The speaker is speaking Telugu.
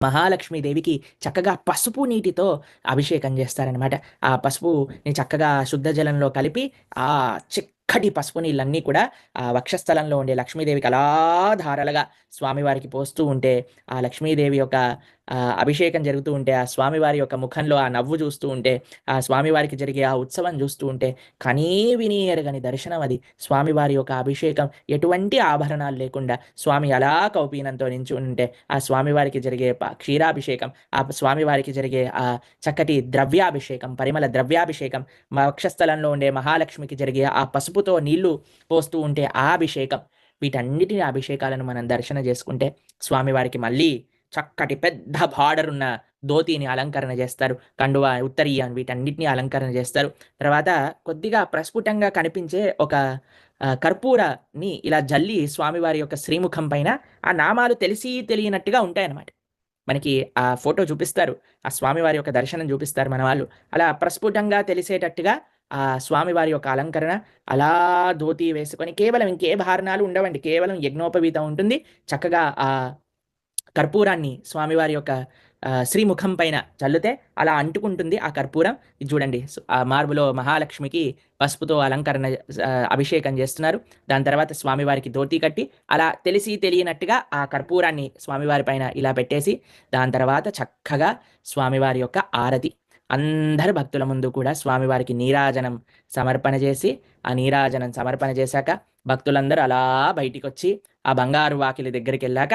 మహాలక్ష్మీదేవికి చక్కగా పసుపు నీటితో అభిషేకం చేస్తారనమాట. ఆ పసుపుని చక్కగా శుద్ధ జలంలో కలిపి, ఆ చిక్కటి పసుపు నీళ్ళన్నీ కూడా ఆ వక్షస్థలంలో ఉండే లక్ష్మీదేవికి అలా ధారలుగా స్వామివారికి పోస్తూ ఉంటే, ఆ లక్ష్మీదేవి యొక్క అభిషేకం జరుగుతూ ఉంటే, ఆ స్వామివారి యొక్క ముఖంలో ఆ నవ్వు చూస్తూ ఉంటే, ఆ స్వామివారికి జరిగే ఆ ఉత్సవం చూస్తూ ఉంటే, కనీ విని ఎరగని దర్శనం అది. స్వామివారి యొక్క అభిషేకం ఎటువంటి ఆభరణాలు లేకుండా స్వామి అలా కౌపీనంతో నించుంటే, ఆ స్వామివారికి జరిగే క్షీరాభిషేకం, ఆ స్వామివారికి జరిగే ఆ చక్కటి ద్రవ్యాభిషేకం, పరిమళ ద్రవ్యాభిషేకం, వక్షస్థలంలో ఉండే మహాలక్ష్మికి జరిగే ఆ పసుపుతో నీళ్లు పోస్తూ ఉంటే ఆ అభిషేకం, వీటన్నిటిని అభిషేకాలను మనం దర్శన చేసుకుంటే స్వామివారికి మళ్ళీ చక్కటి పెద్ద బార్డర్ ఉన్న ధోతిని అలంకరణ చేస్తారు. కండువా, ఉత్తరీయం వీటన్నిటిని అలంకరణ చేస్తారు. తర్వాత కొద్దిగా ప్రస్ఫుటంగా కనిపించే ఒక కర్పూరాన్ని ఇలా జల్లి స్వామివారి యొక్క శ్రీముఖం పైన ఆ నామాలు తెలిసి తెలియనట్టుగా ఉంటాయన్నమాట. మనకి ఆ ఫోటో చూపిస్తారు. ఆ స్వామివారి యొక్క దర్శనం చూపిస్తారు మన వాళ్ళు. అలా ప్రస్ఫుటంగా తెలిసేటట్టుగా ఆ స్వామివారి యొక్క అలంకరణ, అలా ధోతి వేసుకొని కేవలం ఇంకే భారణాలు ఉండవండి. కేవలం యజ్ఞోపవీతం ఉంటుంది. చక్కగా ఆ కర్పూరాన్ని స్వామివారి యొక్క శ్రీముఖం పైన చల్లితే అలా అంటుకుంటుంది ఆ కర్పూరం. ఇది చూడండి, ఆ మార్బులో మహాలక్ష్మికి పసుపుతో అలంకరణ అభిషేకం చేస్తున్నారు. దాని తర్వాత స్వామివారికి ధోతి కట్టి అలా తెలిసి తెలియనట్టుగా ఆ కర్పూరాన్ని స్వామివారి పైన ఇలా పెట్టేసి, దాని తర్వాత చక్కగా స్వామివారి యొక్క ఆరతి. అందరు భక్తుల ముందు కూడా స్వామివారికి నీరాజనం సమర్పణ చేసి, ఆ నీరాజనం సమర్పణ చేశాక భక్తులందరూ అలా బయటికొచ్చి ఆ బంగారు వాకిలి దగ్గరికి వెళ్ళాక